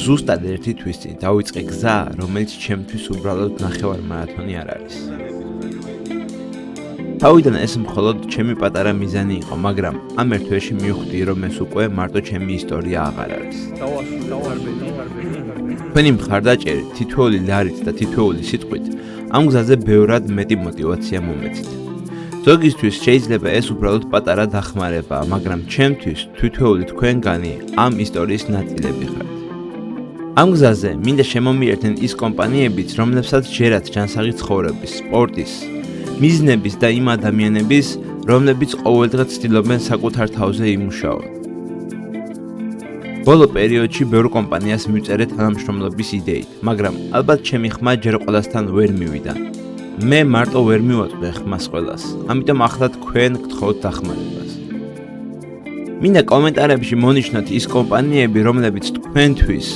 ზუსტად ერთი თვის წინ დავიწყე გზა, რომელიც ჩემთვის უბრალოდ ნახევარ მარათონი არ არის. თავიდან ეს მხოლოდ ჩემი პატარა მიზანი იყო, მაგრამ ამ ერთ თვეში მივხვდი, რომ ეს უკვე მარტო ჩემი ისტორია აღარ არის. თქვენი მხარდაჭერით, თითოეული ლარით და თითოეული სიტყვით ამ გზაზე ბევრად მეტი мотиваცია მომეცით. ზოგისთვის შეიძლება ეს უბრალოდ პატარა დახმარებაა, მაგრამ ჩემთვის თითოეული თქვენგანი ამ ისტორიის ნაწილები ხართ. ამ გზაზე მინდა შემომიერთდნენ ის კომპანიებიც, რომლებსაც ჯერათ ჯანსაღი ცხოვრების, სპორტის, მიზნების და იმ ადამიანების, რომლებიც ყოველდღე ცდილობენ საკუთარ თავზე იმუშაონ. ბოლო პერიოდში ბევრ კომპანიას მივწერე თანამშრომლობის იდეით, მაგრამ ალბათ ჩემი ხმა ჯერ ყველასთან ვერ მივიდა. მე მარტო ვერ მივაწვდე ხმას ყველას, ამიტომ ახლა თქვენ გთხოვთ დახმარებას. მინდა კომენტარებში მონიშნოთ ის კომპანიები, რომლებიც თქვენთვის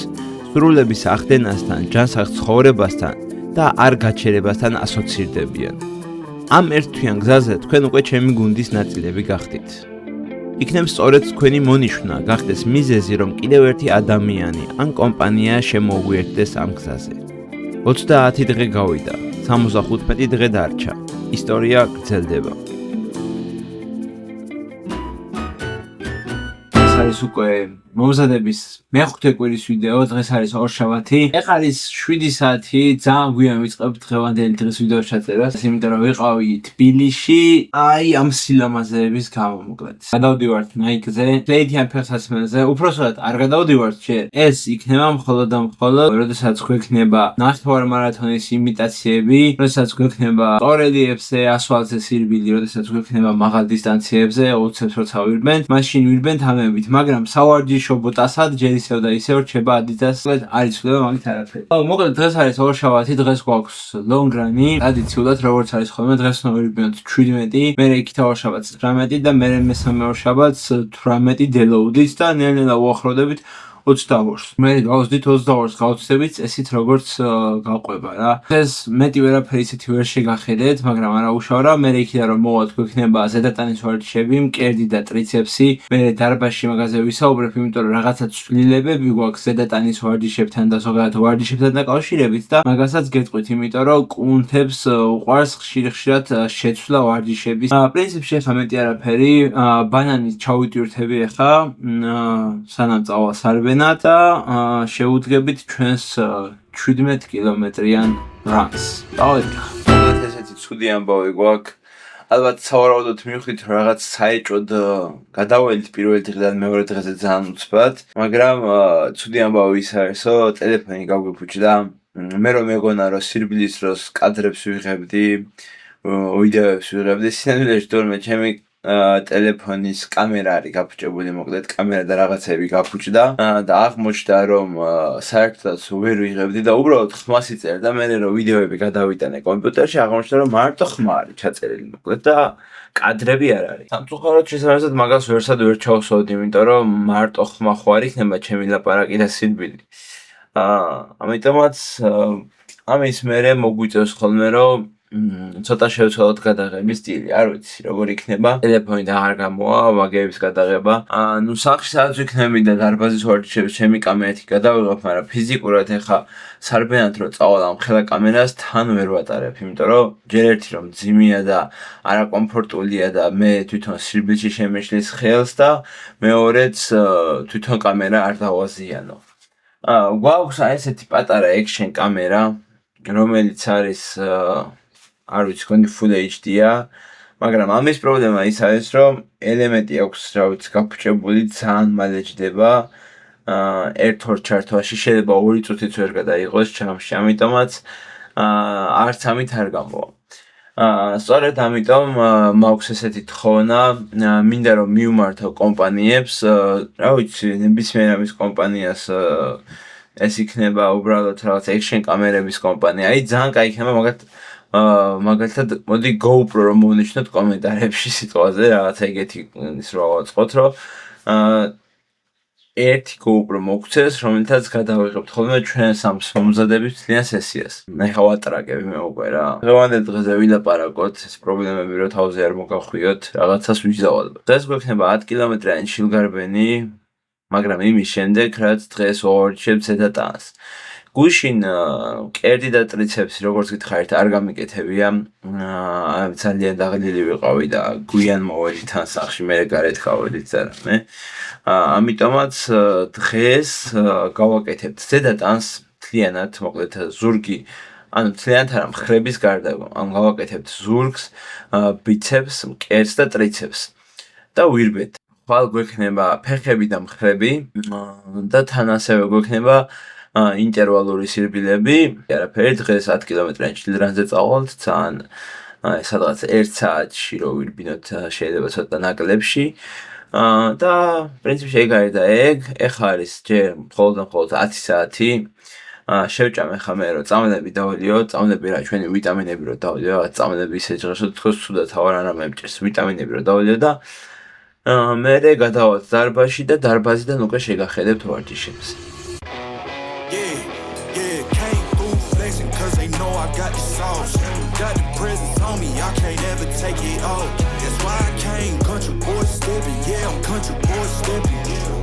სრულების ახდენასთან, ჯანსაღ ცხოვრებასთან და არ გაჩერებასთან ასოცირდებიან. ამ ერთთვიან გზაზე თქვენ უკვე ჩემი გუნდის ნაწილები გახდით. იქნებ სწორედ თქვენი მონიშვნა გახდეს მიზეზი, რომ კიდევ ერთი ადამიანი ან კომპანია შემოუერთდეს ამ გზაზე. 30 დღე გავიდა, 75 დღე დარჩა. ისტორია გრძელდება. ეს არის უკვე მომზადების მეხუთე კვირის ვიდეო, დღეს არის ორშაბათი. ეხლა არის 7 საათი, ძალიან გვიან ვიწყებ დღევანდელი დღის ვიდეოს ჩაწერას, იმიტომ რომ ვიყავი თბილისში, ამ სილამაზეების გამო მოკლედ. გადავდივართ ნაიკზე, ფლეიტიან ფეხსაცმელზე, უпроსტად არ გადავდივართ ჯერ. ეს იქნება მხოლოდ და მხოლოდ, როდესაც გვექნება ნახევარ მარათონის იმიტაციები, როდესაც გვექნება ტორელიებზე, ასვალზე სირბილი, როდესაც გვექნება მაღალ დისტანციებზე, ოცებს როცა ვირბენთ, მაშინ ვირბენთ ამებით, მაგრამ სავარჯიშო ბოტასად ჯერ ისევ და ისევ რჩება ადიდას, არ იცვლება მაგით არაფერი. მოკლედ დღეს არის ორშაბათი, დღეს გვაქვს long run-ი, ტრადიციულად როგორც არის ხოლმე დღეს ნოვირბენთ 17, მერე იქითა ორშაბათს 18 და მერე მესამე ორშაბათს 18 deload-ით და ნელ-ნელა უახლოვდებით 28-ს. მე გავსდით 28-ს გავცდებით წესით როგორც გაყვება რა. ეს მეტი ვერაფერი ისეთი ვერ შეგახედეთ, მაგრამ არა უშავრა. მე იქიდან რომ მოვალთ გვექნება ზედატანის ვარჯიშები, მკერდი და ტრიცეპსი. მე დარბაზში მაგაზე ვისაუბრებ, იმიტომ რომ რაღაცა ცვლილებები გვაქვს ზედატანის ვარჯიშებთან და ზოგადად ვარჯიშებთან დაკავშირებით და მაგასაც გეტყვით, იმიტომ რომ კუნთებს უყვარს ხშირ-ხშირად შეცვლა ვარჯიშების. პრინციპში ახლა მეტი არაფერი, ბანანით ჩავიტვირთები ახლა, სანამ წავალ სარბენ და შეუდგებით ჩვენს 17 კილომეტრიან რანს. დავედით. ესეთი ცუდი ამბავი გვაქვს. ალბათ სავარაუდოდ მივხვდით რომ რაღაც საეჭოდ გადავალით პირველ დღიდან მეორე დღეზე ძალიან უცბად, მაგრამ ცუდი ამბავი ის არის, რომ ტელეფონი გაგვიფუჭდა. მე რომ მეგონა რომ სირბილის დროს კადრებს ვიღებდი, ვიდეოებს ვიღებდი, სინამდვილეში თორმე ჩემი ტელეფონის კამერა არის გაფუჭებული, მოკლედ კამერა და რაღაცები გაფუჭდა და აღმოჩნდა რომ საერთოდ ვერ ვიღებდი და უბრალოდ ხმას იწერ და მე რომ ვიდეოები გადავიტანე კომპიუტერში, აღმოჩნდა რომ მარტო ხმა არის ჩაწერილი, მოკლედ და კადრები არ არის. სამწუხაროდ შესაბამისად მაგას ვერსად ვერ ჩავსვავდი, იმიტომ რომ მარტო ხმა ხო არ იქნება ჩემი ლაპარაკი და სირბილი. ამიტომაც ამის მერე მოგვიწევს ხოლმე რომ ცოტა შევცვალოთ გადაღების სტილი, არ ვიცი როგორ იქნება. ტელეფონი და აღარ გამოვა ვაგების გადაღება. ნუ სახლში სადაც ვიქნები და დარბაზის ვარჯიშებს ჩემი კამერით გადავიღებ, მაგრამ ფიზიკურად ეხა სარბენად რო წავალ ამ ხელა კამერას თან ვერ ვატარებ, იმიტომ რომ ჯერ ერთი რომ ძიმია და არაკომფორტულია და მე თვითონ სირბილში შემეშლის ხელს და მეორეც თვითონ კამერა არ დავაზიანო. გვაქვს ესეთი პატარა action კამერა, რომელიც არის არ ვიცი, კონი full HD-ა, მაგრამ ამის პრობლემა ის არის, რომ ელემენტი აქვს, რა ვიცი, გაფუჭებული, ძალიან მალე ჯდება. ერთ-ორ ჩართვაში შეიძლება 2 წუთიც ვერ გადაიღოს ჩამში, ამიტომაც არც ამით არ გამოვა. სწორედ ამიტომ მაქვს ესეთი თხოვნა, მინდა რომ მივმართო კომპანიებს, რა ვიცი, ნებისმიერ ამის კომპანიას ეს იქნება უბრალოდ რაღაც action კამერების კომპანია. აი ძალიან კაი იქნება მაგალითად მოდი GoPro რომ მოვნიშნოთ კომენტარებში სიტყვაზე, რაღაცა ეგეთი ის რა ვაწყოთ, რომ ერთი GoPro მოგცეს, რომელთაც გადავიღებთ ხოლმე ჩვენს ამ მომზადების მთლიან სესიას. ეხლა ვატრაგები მე უკვე რა. დღევანდელ დღეზე ვილაპარაკოთ, ეს პრობლემები რო თავზე არ მოგახვიოთ, რაღაცას ვიზავალ. დღეს გვექნება 10 კილომეტრიანი შილგარბენი, მაგრამ იმის შემდეგ რაც დღეს ვავარჯიშებ ზედატანს. გუშინ კერდი და ტრიცეპსი როგორც გითხარით არ გამიკეთებია. ძალიან დაღლილი ვიყავი და გვიან მოვედი თან სახში მე გარეთ გავედით და მე. ამიტომაც დღეს გავაკეთებთ ზედატანს მთლიანად, მოკლედ ზურგი ანუ მთლიანად არა მხრების გარდა გავაკეთებთ ზურგს, ბიცეპს, მკერდს და ტრიცეპს და ვირბეთ. ხვალ გვექნება ფეხები და მხრები და თან ასევე გვექნება ინტერვალური სირბილები. არაფერი დღეს 10 კილომეტრიან ჩილდრანზე წავალთ, ძალიან სადღაც 1 საათში რო ვირბინოთ შეიძლება ცოტა ნაკლებში. და პრინციპში ეგ არის და ეხლა არის ჯერ მხოლოდ 10 საათი. შევჭამ ეხლა მე რომ წამლები დავალიო, წამლები რა ჩვენი ვიტამინები რო დავალიო, წამლები ისე ჟღერს თქოს ცუდად თავარ არა მემჭირს ვიტამინები რო დავალიო და მე გადავალთ დარბაზში და დარბაზიდან უკვე შეგახედებთ ვარჯიშებს. Got the presence on me, I can't ever take it off. That's why I came country boy stepping, yeah, I'm country boy stepping.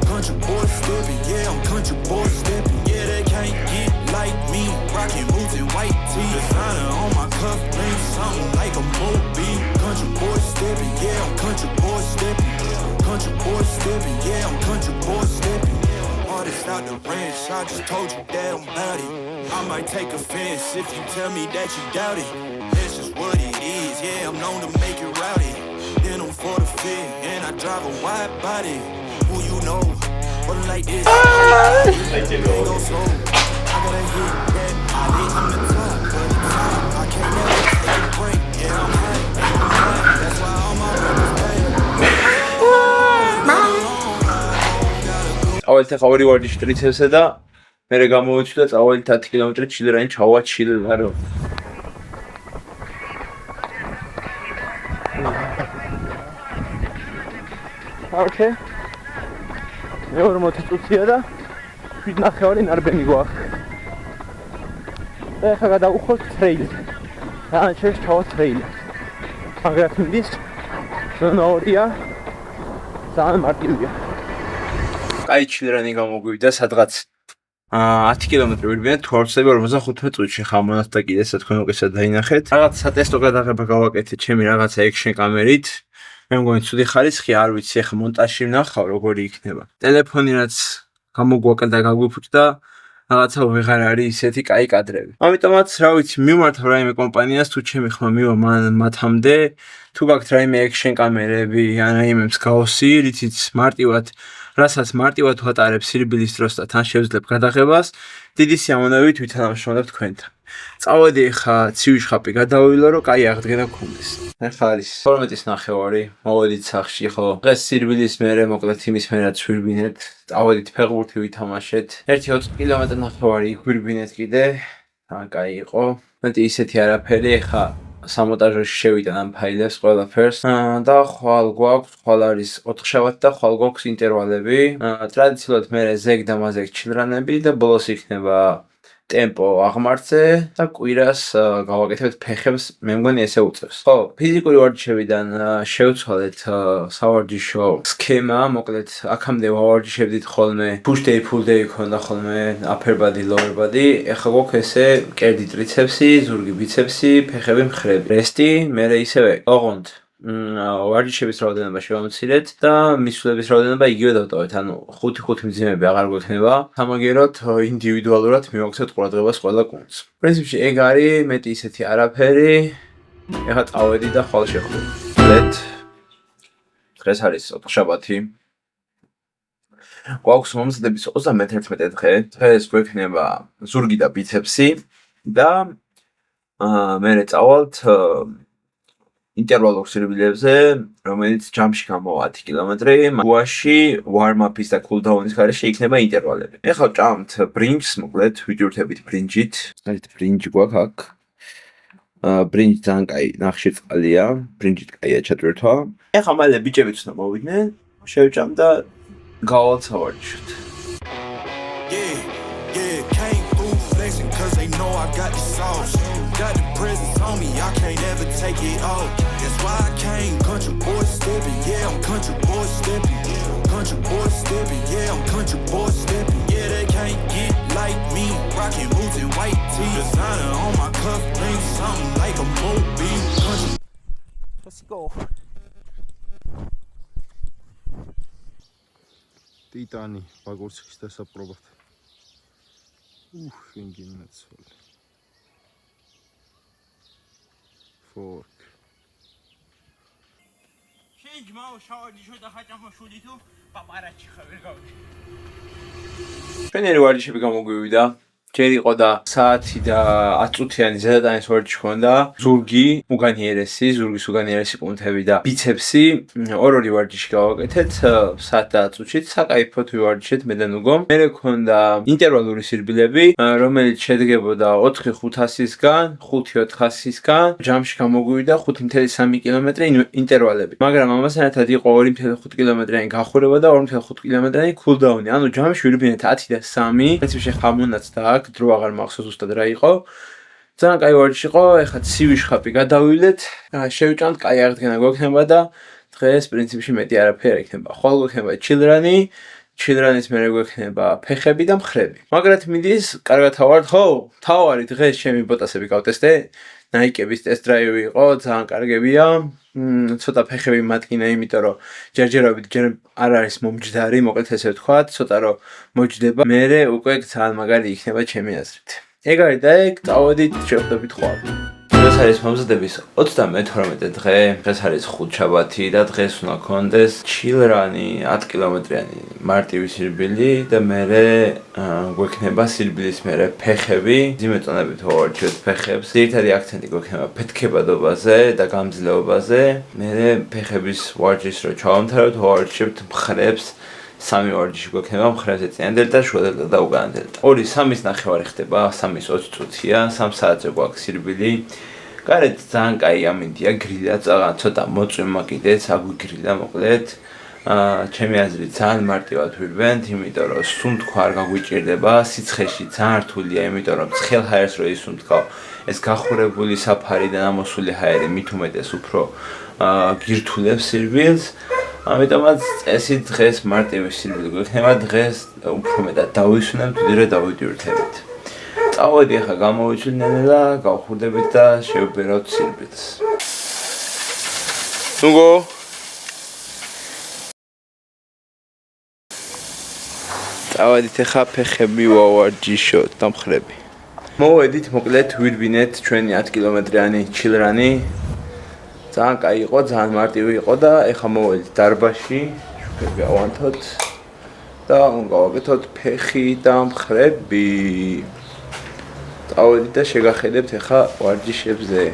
Country boy stepping, yeah, I'm country boy stepping. Yeah, they can't get like me, rocking boots and white tee. Designer on my cuff, bring something like a movie. Country boy stepping, yeah, I'm country boy stepping. Country boy stepping, yeah, I'm country boy stepping. Artist out the ranch, I just told you that I'm about it. I might take offense if you tell me that you doubt it. That's just what it is, yeah, I'm known to make it rowdy. Then I'm for the fit, and I drive a wide body. Who you know, but like this, they go slow. I gotta hit that, I hit on the top, but the top, I can't never take a break. Yeah, I'm hot, that's why all my rappers pay. ავალთ ახლა ორი ვარჯიში ტრიცეპსზე და მე გამოვეჩვი და წავალით 10 კილომეტრი ჩილდრანი ჩავაჩილდა რომ Okay. მეორე მოთიწუცია და 7.5 ნარბენი გვაქვს. ეხლა გადავუხოთ ტრეილს. ან შეიძლება ჩავა ტრეილს. აგრეთვე ზონაორია ძალიან მარტივია. კაი ჩილდრანი გამოგვივიდა სადღაც 10 კილომეტრი ვირბინა თუ არ ვწდები 45 წუთში ხამონათ და კიდე თქვენ უკეთესად დაინახეთ. რაღაც სატესტო გადაღება გავაკეთე ჩემი რაღაცა ექშენ კამერით. მე მგონი ცუდი ხარისხი არ ვიცი ახლა მონტაჟში ვნახავ როგორი იქნება. ტელეფონი რაც გამოგვაკდა გაგვიფუჭდა რაღაცა ვეღარ არის ისეთი კაი კადრები. ამიტომაც რა ვიცი მივმართავ რაიმე კომპანიას თუ ჩემი ხმა მივა მათამდე თუ გაქვთ რაიმე ექშენ კამერები ან რაიმე მსგავსი რითიც რასაც მარტივად ვატარებ სირბილის დროს და თან შევძლებ გადაღებას დიდი სიამოვნებით ვითანამშრომლებ თქვენთან. წავედი ხა ცივი შხაპი გადავივლო რომ კაი აღდგენა გქონდეს. ახლა არის 12:30 მოვედით სახში ხო დღეს სირბილის მერე მოკლედ იმის მერაც ვირბინეთ წავედით ფეხბურთი ვითამაშეთ 1-20 კილომეტრი ვირბინეთ კიდე ან კაი იყო მეტი ისეთი არაფერი ხა სამონტაჟოში შევიტან ამ ფაილებს ყველაფერს და ხვალ გვაქვს ხვალ არის 4 შაბათი და ხვალ გვაქვს ინტერვალები ტრადიციულად მე ზეგ და მაზეგ ჩილდრანები და ბოლოს იქნება ტემპო აღმართზე და კვირას გავაკეთებთ ფეხებს მე მგონი ესე უწევს ხო ფიზიკური ვარჯიშებიდან შევცვალეთ სავარჯიშო სქემა მოკლედ აქამდე ვავარჯიშებდით ხოლმე push day pull day ქონდა ხოლმე upper body lower body ეხლა გვაქვს ესე კერდი ტრიცეპსი ზურგი ბიცეპსი ფეხები მხრები რესტი მე ისევე ოღონდ ვარჯიშების რაოდენობა შევამცირეთ და მისვლების რაოდენობა იგივე დავტოვეთ ანუ 5 მძიმები აღარ გვექნება სამაგეროთ ინდივიდუალურად მივაქცევთ ყურადღებას ყველა კუნძს პრინციპში ეგ არის მეტი ისეთი არაფერი ეხლა წავედი და ხვალ შევხვდით დღეს არის 4 შაბათი გვაქვს მომზადების 31 დღე დღეს გვექნება ზურგი და ბიცეპსი და მე წავალთ ინტერვალურ სირბილებზე, რომელიც ჯამში გამოვა 10 კილომეტრი, გუაში warm-up-ის და cool-down-ის გარეშე იქნება ინტერვალები. ეხლა ჭამთ ბრინჯს, მოკლედ ვიჯურთებით ბრინჯით. აი ბრინჯი გვაქვს აქ. ბრინჯი ძალიან კაი ნახშირწყალია, ბრინჯით კაია ჩატვირთვა. ეხლა მალე ბიჭებიც უნდა მოვიდნენ, შევჭამ და გავალთ სავარჯიშოდ. Got the presence on me, I can't ever take it off. That's why I came country boy stepping, yeah, I'm country boy stepping. country boy stepping, yeah, I'm country boy stepping. Yeah, they can't get like me. Rocking boots and white tee. Designer on my cuff, ring something like a mobile. Country. Let's go. Titani pagurskis დასაპრობად. შინგინაცვალე. Fork. შინჯმაო შავადი შუდა ხაჭამო შუდი თუ პაპარაჩი ხარ გავი. ჩვენერი ვარჯიშები გამოგვივიდა. ჯერ იყო და საათი და 10 წუთიანი ზედატანის ვარჯიში ჰქონდა. ზურგი, უგანიერესი, ზურგის უგანიერესი პუნქტები და ბიცეპსი. ორ-ორი ვარჯიში გავაკეთეთ საათ და 10 წუთში. საკაიფოდ ვივარჯიშეთ მე და ნუგომ. მერე ჰქონდა ინტერვალური სირბილები, რომელიც შედგებოდა 4-500-ისგან, 5-400-ისგან. ჯამში გამოგვივიდა 5.3 კილომეტრი ინტერვალები. მაგრამ ამასთან ერთად იყო 2.5 კილომეტრიანი გახურება და 2.5 კილომეტრიანი კულდაუნი. ანუ ჯამში ვირბინეთ 10 და 3. პრინციპში ხამონაცდა აქ დრო აღარ მახსოვს ზუსტად რა იყო. ძალიან კაი ვარჯიში იყო. ეხლა ცივი შხაპი გადავივლეთ. შევიჭამთ კაი აღდგენა გვექნება და დღეს პრინციპში მეტი არაფერი ექნება. ხვალ გვექნება ჩილრანი, ჩილრანის მერე გვექნება ფეხები და მხრები. მაგრად მიდის, კარგად თავართ, ხო? თავარი დღეს ჩემი ბოტასები გავტესტე. Nike-ების ტესტ დრაივი იყო, ძალიან კარგებია. ცოტა ფეხები მატკინა, იმიტომ რომ ჯერჯერობით ჯერ არ არის მომჯდარი, მოკლედ ესე ვთქვათ, ცოტა რომ მოჯდება. მერე უკვე ძალიან მაგარი იქნება ჩემი აზრით. ეგ არის და ეგ წავედით, შევხვდებით ხვალ. დღეს არის მომზადების 32 დღე, დღეს არის ხუთშაბათი და დღეს უნდა გქონდეს ჩილრანი 10 კილომეტრიანი მარტივი სირბილი და მერე გვექნება სირბილის მერე ფეხები, ძიმეტონებით ვარჯიშობთ ფეხებს. ძირითადი აქცენტი გვექნება ფეთქებადობაზე და გამძლეობაზე. მერე ფეხების ვარჯიშს რო ჩავამთავრებთ, ვარჯიშობთ მხრებს. სამი ვარჯიში გვექნება მხრებზე წინა დელტა, შუა დელტა და უკანა დელტა. 2-3-ის ნახევარი ხდება, 3-ის 20 წუთია, 3 საათზე გვაქვს სირბილი. გარეთ ძალიან კაი ამინდია, გრილა ძალიან ცოტა მოწვიმა კიდეც, აგვიგრილა მოკლედ. ჩემი აზრით ძალიან მარტივად ვირბენთ, იმიტომ რომ სუნთქვა არ გაგვიჭირდება, სიცხეში ძალიან რთულია, იმიტომ რომ ცხელ ჰაერს რო ისუნთქავ, ეს გახურებული საფარი და ამოსული ჰაერი მით უმეტეს უფრო გირთულებს სირბილს. ამიტომაც წესი დღეს მარტივი სირბილი გვექნება, დღეს უფრო მეტად დავისვენებთ, ვიდრე დავიდიურთებით. წავედი ახლა გამოვიჩვით ნელა, გავხურდებით და შევბერავთ სირბილს. ნუგო წავედით ახლა ფეხები ვავარჯიშოთ და მხრები. მოვედით მოკლედ ვირბინეთ ჩვენი 10 კილომეტრიანი ჩილრანი. ძალიან კაი იყო, ძალიან მარტივი იყო და ეხლა მოვედით დარბაზში, შუქები ავანთოთ და უნდა გავაკეთოთ ფეხი და მხრები. წავედით და შეგახედებთ ეხლა ვარჯიშებზე.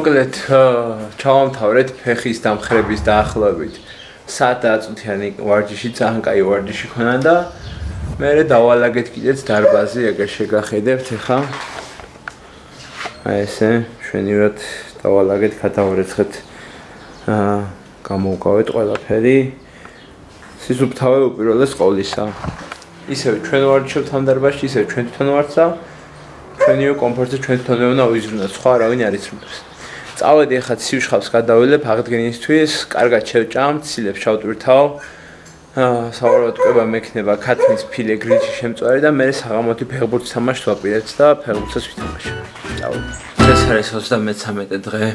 მოკლედ ჩავამთავრეთ ფეხის დამხრების დაახლოებით საათი ვარჯიში, ძალიან კაი ვარჯიში ქონა და მე დავალაგეთ კიდეც დარბაზი, ეგერ შეგახედებთ ახლა. აი ესე ჩვენივად დავალაგეთ, გადავერცხეთ, გამოვგავეთ ყველაფერი. სისუფთავე უპირველეს ყოვლისა. ისევ ჩვენ ვარჯიშობთ ამ დარბაზში, ისევ ჩვენ თვითონ ვართ და ჩვენივე კომფორტზე ჩვენ თვითონვე უნდა ვიზრუნოთ, სხვა არავინ არ იზრუნებს. წავედი ახლა ცივშხავს გადავილებ აღდგენისთვის, კარგად შევჭამ, ცილებს ჩავტვირთავ. სავარაუდოდ კვება მექნება ქათმის ფილე გრილში შემწვარი და მე საღამოთი ფეხბურთის თამაშს ვაპირებთ და ფეხბურთსაც ვითამაშებ. წავედი. ეს არის 33 დღე.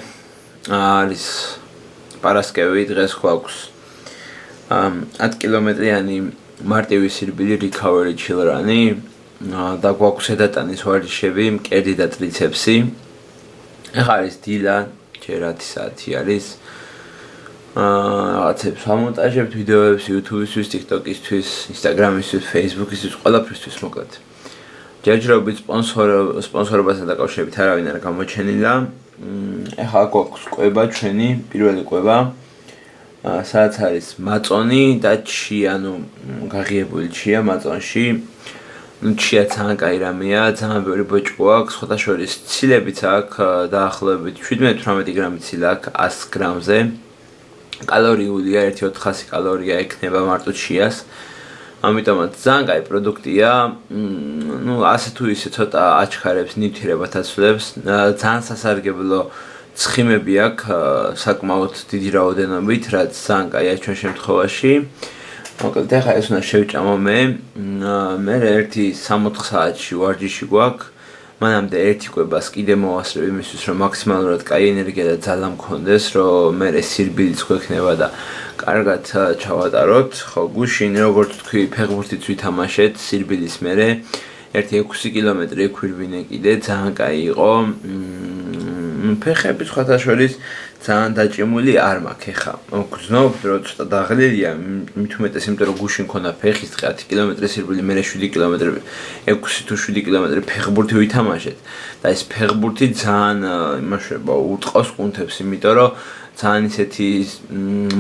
არის პარასკევი, დღეს გვაქვს 10 კილომეტრიანი მარტივი სირბილი recovery chill run-ი და გვაქვს ედატანის ვარჯიშები, მკერდი და ტრიცეპსი. ახლა არის დილა, ჯერ 10 საათი არის. რაღაცებს ვამონტაჟებთ, ვიდეოებს YouTube-ისთვის, TikTok-ისთვის, Instagram-ისთვის, Facebook-ისთვის, ყველაფრისთვის მოკლედ. ჯერჯერობით სპონსორობასთან დაკავშირებით არავინ არ გამოჩენილა. ახლა გვაქვს კვება ჩვენი, პირველი კვება. სადაც არის მაწონი და ჩია, გაღიებული ჩია მაწონში. ჩია ძალიან კაი რამეა, ძალიან ბევრი ბოჭკო აქვს, სხვათა შორის ცილებიც აქვს დაახლოებით 17-18 გრამი ცილა აქვს 100 გრამზე. კალორიულია 1400 კალორია ექნება მარტო ჩიას. ამიტომაც ძალიან კაი პროდუქტია. ასე თუ ისე ცოტა აჩქარებს, ნივთიერებათ აცვლებს, ძალიან სასარგებლო ცხიმები აქვს საკმაოდ დიდი რაოდენობით, რაც ძალიან კაია ჩვენ შემთხვევაში. მოკლედ ახლა ეს უნდა შევჭამო მე 1-4 საათში ვარჯიში გვაქვს. მანამდე ერთი კვებას კიდე მოვასწრებ იმისთვის, რომ მაქსიმალურად კაი ენერგია და ძალა მქონდეს, რომ მე სირბილიც გვექნება და კარგად ჩავატაროთ. ხო, გუშინ როგორც თქვი, ფეხბურთიც ვითამაშეთ სირბილის მერე. 1-6 კილომეტრი ექვირბინე კიდე, ძალიან კაი იყო. ფეხები სხვათა შორის ძალიან დაჭიმული არ მაქვს ახლა. გრძნობ, რომ ცოტა დაღლილია, მით უმეტეს, იმიტომ რომ გუშინ მქონდა ფეხის 10 კილომეტრი სირბილი, მე 7 კილომეტრი, 6 თუ 7 კილომეტრი ფეხბურთი ვითამაშეთ. და ეს ფეხბურთი ძალიან იმაშება უტყავს კუნთებს, იმიტომ რომ ძალიან ისეთი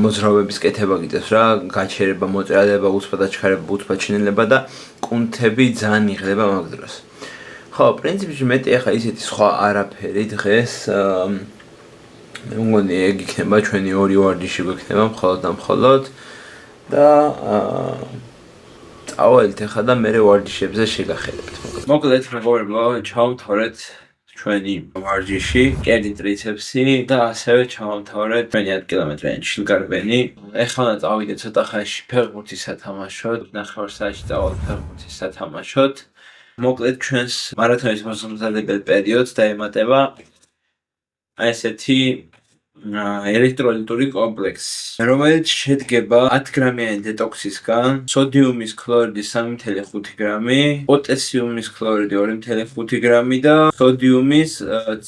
მოძრაობების კეთება გიწევს რა, გაჩერება, მოწეადება, უცბად აჩქარება, უცბად ჩინელება და კუნთები ძალიან იღლება მაგ დროს. ხო, პრინციპში მეტი ახლა ისეთი სხვა არაფერი დღეს მე მგონი ეგ იქნება ჩვენი ორი ვარჯიში გვექნება მხოლოდ და მხოლოდ და წავალთ ახლა და მე ვარჯიშებზე შეგახედებთ. მოკლედ მეგობრებო, ჩავამთავრეთ ჩვენი ვარჯიში, კერდი ტრიცეპსი და ასევე ჩავამთავრეთ ჩვენი 10 კილომეტრიანი ჩილგარბენი. ახლა უნდა წავიდეთ ცოტა ხანში ფეხბურთის სათამაშოდ, 9 საათში წავალთ ფეხბურთის სათამაშოდ. მოკლედ ჩვენს მარათონის მოსამზადებელ პერიოდს დაემატება აი ესეთი ელექტროლიტური კომპლექსი, რომელიც შედგება 10 გრამიანი დეტოქსისგან, სოდიუმის ქლორიდის 3.5 გრამი, პოტასიუმის ქლორიდი 2.5 გრამი და სოდიუმის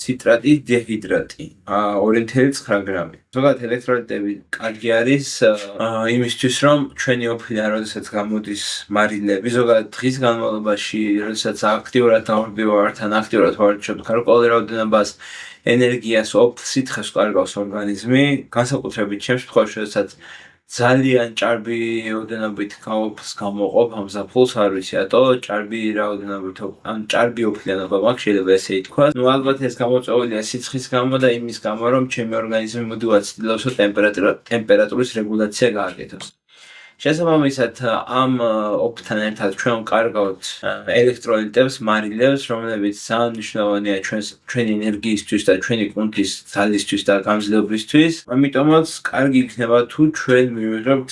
ციტრატის დეჰიდრატი 2.9 გრამი. ზოგადად ელექტროლიტები კარგი არის იმისთვის, რომ ჩვენი ოფლიან, როდესაც გამოდის მარილები, ზოგადად დღის განმავლობაში, როდესაც აქტიურად დავარბივართ ან აქტიურად ვარჯიშობთ გარკვეულ რაოდენობას ენერგიას სითხეს კარგავს ორგანიზმი, განსაკუთრებით ჩემს შემთხვევაში, როდესაც ძალიან ჭარბი რაოდენობით გამოყოფ ამ ზაფხულს, არ ვიცი რატო, ჭარბი რაოდენობით, ან ჭარბი ოფლიანობა მაქვს, შეიძლება ესე ითქვას. ალბათ ეს გამოწვეულია სიცხის გამო და იმის გამო, რომ ჩემი ორგანიზმი მუდმივად ცდილობს, რომ ტემპერატურის რეგულაცია გააკეთოს. შესაბამისად, ამ ოფთან ერთად ჩვენ ვკარგავთ ელექტროლიტებს, მარილებს, რომლებიც ძალიან მნიშვნელოვანია ჩვენი ენერგიისთვის და ჩვენი კუნთის ძალისთვის და გამძლეობისთვის. ამიტომაც კარგი იქნება თუ ჩვენ მივიღებთ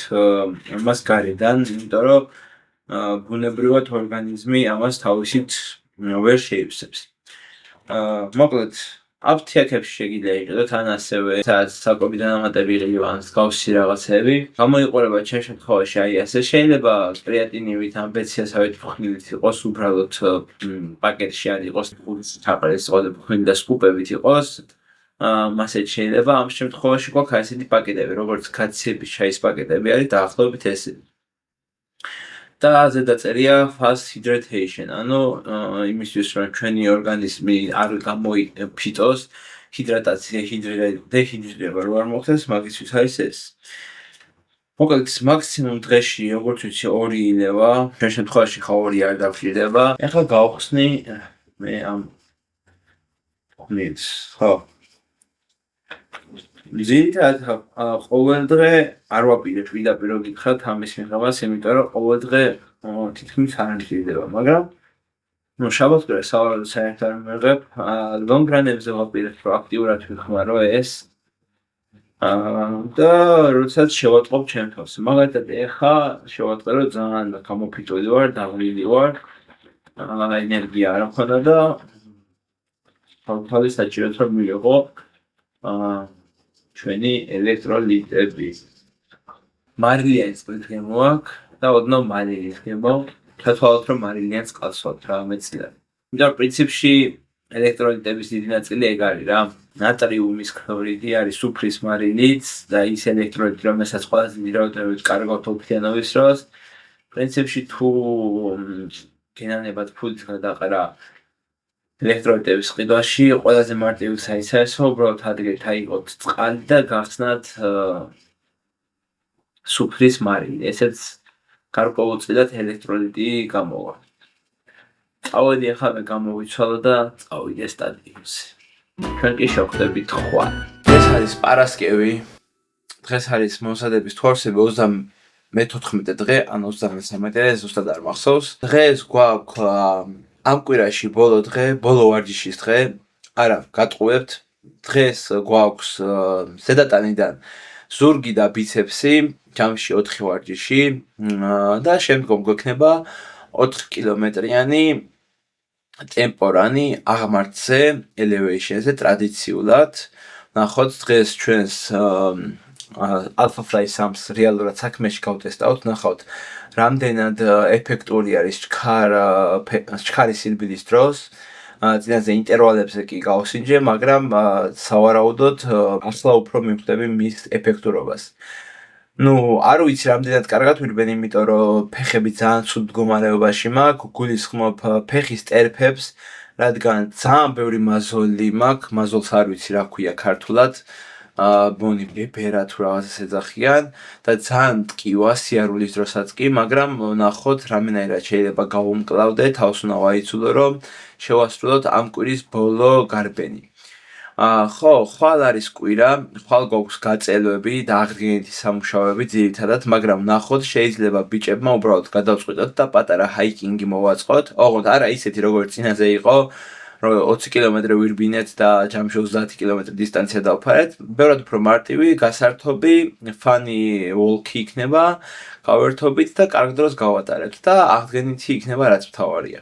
ამას გარედან, იმიტომ რომ ბუნებრივად ორგანიზმი ამას თავისით ვერ შეივსებს. მოკლედ აფთიაქებში შეგიძლია იყიდოთ, ან ასევე სადაც საკვები დანამატები იყიდო, ან მსგავსი რაღაცები. გამოიყურება ჩემს შემთხვევაში აი ასე. შეიძლება კრეატინივით ან ბეციასავით ფხვნილით იყოს, უბრალოდ პაკეტში არ იყოს, თაყრის იყოს და ფხვნილი და სკუპებით იყოს. მასეც შეიძლება. ამ შემთხვევაში გვაქვს ასეთი პაკეტები, როგორც კაციების ჩაის პაკეტები არის დაახლოებით ესე. და ზედაწერია fast hydration, ანუ იმისთვის, რომ ჩვენი ორგანიზმი არ გამოიფიტოს, ჰიდრატაცია, დეჰიდრირება რო არ მოხდეს, მაგისთვის არის ეს. მოკლედ მაქსიმუმ დღეში, როგორც ვიცი, 2 ილევა, ჩვენ შემთხვევაში ხა 2 არ დავჭირდება. ეხლა გავხსნი მე ამ ნიც, ხო. ძირითადად ყოველ დღე არ ვაპირებ პირდაპირ გითხრათ ამის მიღებას, იმიტომ რომ ყოველ დღე თითქმის არ მჭირდება, მაგრამ შაბათ-კვირა სავარაუდოდ საერთოდ არ მივიღებ. ლონგრანებზე ვაპირებ პროაქტიურად ვიხმარო ეს და როდესაც შევატყობ ჩემ თავს. მაგალითად ეხა შევატყე რომ ძალიან გამოფიტული ვარ, დაღლილი ვარ, ენერგია არ მქონდა და თავი საჭიროა რომ მივიღო ჩვენი ელექტროლიტები. მარილიანის წყლით გემოაქვს და ოდნავ მარილის გემო. ჩათვალოთ რომ მარილიანს ყავსოთ რა მეცილად. იმიტომ პრინციპში ელექტროლიტების დიდი ნაწილი ეგ არის რა. ნატრიუმის ქლორიდი არის სუფრის მარილიც და ის ელექტროლიტი რომელსაც ყველაზე დიდი რაოდენობით კარგავთ ოფლიანობის დროს. პრინციპში თუ გენანებად ფულით გადაყრა ელექტროლიტების ყიდვაში ყველაზე მარტივი საიცაა უბრალოდ ადგილით აიღოთ წყალი და გახსნათ სუფრის მარილი. ესეც გარკვეულწილად ელექტროლიტი გამოვა. წავედი ახლა მე გამოვიცვალო და წავიდე სტადიონზე. ჩვენ კი შევხვდებით ხვალ. ეს არის პარასკევი. დღეს არის მომზადების თვარსები 34 დღე, ან 33, ზუსტად არ მახსოვს. დღეს გვაქვს ამ კვირაში ბოლო დღე, ბოლო ვარჯიშის დღე. არა, გატყუებთ. დღეს გვაქვს ზედატანიდან ზურგი და ბიცეპსი, ჯამში 4 ვარჯიში და შემდგომ გვექნება 4 კილომეტრიანი ტემპორანი აღმართზე, elevation-ზე ტრადიციულად. ნახოთ დღეს ჩვენს Alpha Fly SAMS რეალურად საქმეში გავტესტავთ, ნახავთ რამდენად ეფექტური არის ჩქარი სირბილის დროს. წინაზე ინტერვალებზე კი გავსინჯე, მაგრამ სავარაუდოდ ახლა უფრო მივხვდები მის ეფექტურობას. არ ვიცი რამდენად კარგად ვირბენ, იმიტომ რომ ფეხები ძალიან ცუდ მდგომარეობაში მაქვს, გულისხმობ ფეხის ტერფებს, რადგან ძალიან ბევრი მაზოლი მაქვს, მაზოლს არ ვიცი რა ქვია ქართულად, ბონი ბერა თუ რაღაცას ეძახიან და ძალიან ტკივა სიარულის დროსაც კი, მაგრამ ნახოთ რამენაირად შეიძლება გავუმკლავდე, თავს უნდა ვაიცულო რომ შევასრულოთ ამ კვირის ბოლო გარბენი. ხო, ხვალ არის კვირა, ხვალ გვაქვს გაწელვები და აღდგენითი სამუშაოები ძირითადად, მაგრამ ნახოთ შეიძლება ბიჭებმა უბრალოდ გადავწყვიტოთ და პატარა ჰაიკინგი მოვაწყოთ. ოღონდ არა ისეთი როგორც წინაზე იყო, რომ 20 კილომეტრი ვირბინეთ და ჯამში 30 კილომეტრი დისტანცია დავფარეთ. ბევრად უფრო მარტივი, გასართობი, ფანი ვოლკი იქნება, გავერთობით და კარგ დროს გავატარებთ და აღდგენითი იქნება რაც მთავარია.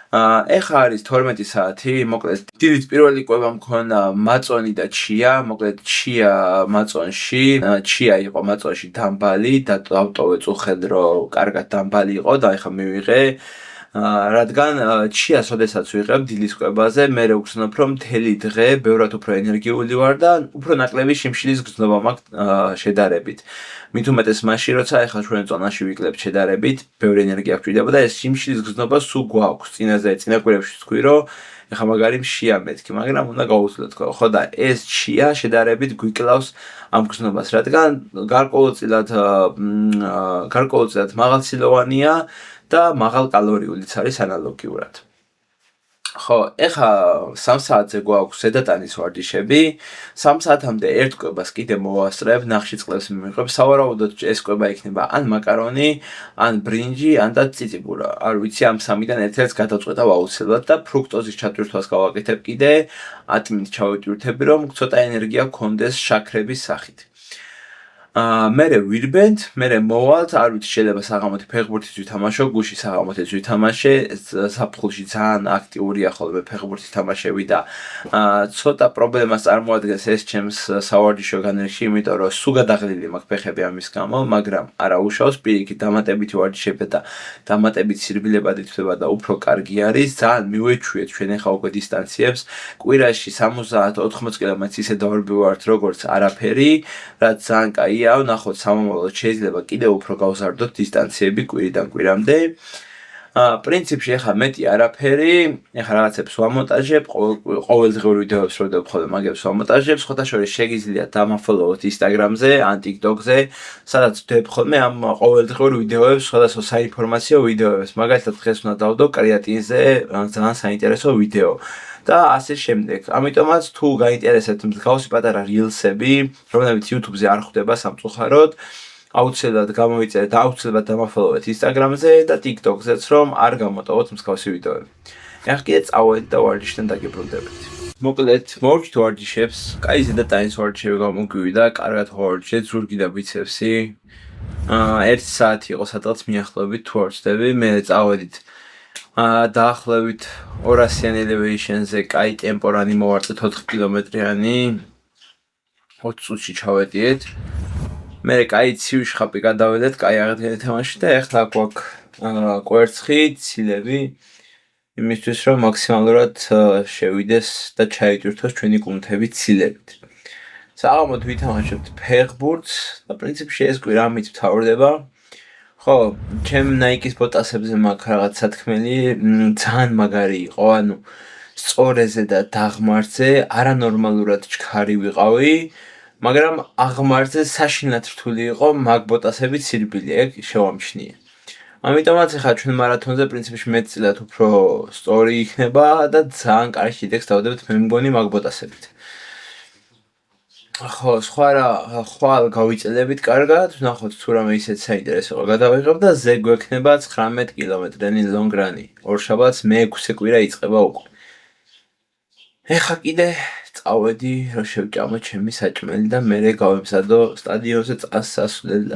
ეხა არის 12 საათი, მოკლედ დილით პირველი კვება მქონდა მაწონი და ჩია, მოკლედ ჩია მაწონში, ჩია იყო მაწონში დამბალი და დავტოვე წუხედ რომ კარგად დამბალი იყო და ეხა მივიღე, რადგან ჩიას ოდესაც ვიღებ დილის კვებაზე, მე ვგრძნობ რომ მთელი დღე ბევრად უფრო ენერგიული ვარ და უფრო ნაკლები შიმშილის გრძნობა მაქვს შედარებით. მით უმეტეს მაშინ, როცა ეხლა ჩვენ წონაში ვიკლებთ შედარებით, ბევრი ენერგია გვჭირდება და ეს შიმშილის გრძნობა სულ გვაქვს. წინა კვირებში თქვი რომ ეხლა მაგარი მშია მეთქი, მაგრამ უნდა გავუძლოთ, ხო და ეს ჩია შედარებით გვიკლავს ამ გრძნობას, რადგან გარკვეულწილად მაღალცილოვანია და მაღალ კალორიულიც არის ანალოგიურად. ხო, ეხა 3 საათზე გვაქვს ზედატანის ვარჯიშები. 3 საათამდე ერთ კვებას კიდე მოვასწრებ, ნახში წყლებს მივიღებ. სავარაუდოდ ეს კვება იქნება ან მაკარონი, ან ბრინჯი, ან და ციციბურა. არ ვიცი, ამ სამიდან ერთ-ერთს გადავწყვეტავ აუცილებლად და ფრუქტოზის ჩატვირთვას გავაკეთებ კიდე 10 მინუტს ჩავიტვირთები, რომ ცოტა ენერგია გქონდეს შაქრების სახით. მერე ვირბენთ, მერე მოვალთ, არ ვიცი შეიძლება საღამოთი ფეხბურთიც ვითამაშო, გუში საღამოთიც ვითამაშე, საფხულში ძალიან აქტიურია ხოლმე ფეხბურთის თამაშები და ცოტა პრობლემას წარმოადგენს ეს ჩემს სავარჯიშო განრიგში, იმიტომ რომ სულ გადაღლილი მაქვს ფეხები ამის გამო, მაგრამ არა უშავს, პირიქით დამატებითი ვარჯიშები და დამატებით სირბილებად ითვლება და უფრო კარგი არის, ძალიან მივეჩვიეთ ჩვენ ახლა უკვე დისტანციებს, კვირაში 70-80 კილომეტრს ისე დავარბივართ როგორც არაფერი, რაც ძალიან კაია. ნახოთ სამომავლოდ შეიძლება კიდევ უფრო გავზარდოთ დისტანციები კვირიდან კვირამდე. პრინციპში ახლა მეტი არაფერი, ახლა რაღაცებს ვამონტაჟებ, ყოველდღიური ვიდეოებს რო დავხვალე, მაგებს ვამონტაჟებ, სხვათა შორის შეგიძლიათ დამაფოლოვოთ Instagram-ზე, ან TikTok-ზე, სადაც ვდებ ხოლმე ამ ყოველდღიურ ვიდეოებს, სხვადასხვა საინფორმაციო ვიდეოებს. მაგალითად, დღეს უნდა დავდო კრეატინზე ძალიან საინტერესო ვიდეო. და ასე შემდეგ. ამიტომაც თუ გაინტერესებთ მსგავსი პატარა rilsები, რომლებიც YouTube-ზე არ ხვდება სამწუხაროდ, აუცილებლად გამოიწერეთ, აუცილებლად დამაფოლოვეთ Instagram-ზე და TikTok-ზეც, რომ არ გამოტოვოთ მსგავსი ვიდეოები. ახლა კიდე წავედით და ვარჯიშთან დაგიბრუნდებით. მოკლედ, მოვარჯით ვარჯიშებს, კაი ზედატანის ვარჯიშები გამოგვივიდა, კარგად ვარჯიშეთ, ზურგი და ბიცეპსი. 1 საათი იყო სადღაც მიახლოებით თუ არ ვცდები, მე წავედით დაახლოებით 200-იან elevation-ზე კაი ტემპორანი მოვარწეთ 4 კილომეტრიანი 20 წუთში ჩავედიეთ. მე კაი ცივი შხაპი გადავედეთ, კაი აღდგენეთ ამაში და ახლა გვაქვს კვერცხი, ცილები იმისთვის რომ მაქსიმალურად შევიდეს და ჩაიტვირთოს ჩვენი კუნთები ცილებით. საღამოდ ვითამაშებთ ფეხბურთს და პრინციპში ეს კვირა ამით მთავრდება. ხო, ჩემ Nike-ის ბოტასებზე მაქვს რაღაც სათქმელი, ძალიან მაგარი იყო, ანუ სწორეზე და დაღმართზე არანორმალურად ჩქარი ვიყავი, მაგრამ აღმართზე საშინლად რთული იყო, მაგ ბოტასები ცირბილი, ეგ შევამჩნიე. ამიტომაც ახლა ჩვენ მარათონზე პრინციპში მეტწილად უფრო სწორი იქნება და ძალიან კარგი შედეგს დავდებთ მე მგონი მაგ ბოტასებით. ხო, ხვალ გავიწელებით კარგად, ვნახოთ თუ რამე ისეთ საინტერესოა გადავიღებ და ზე გვექნება 19 კილომეტრიანი long run-ი. ორშაბათს მე-6 კვირა იწყება უკვე. ეხლა კიდე წავედი, რომ შევჭამო ჩემი საჭმელი და მერე გავემზადო სტადიონზე წასასვლელად.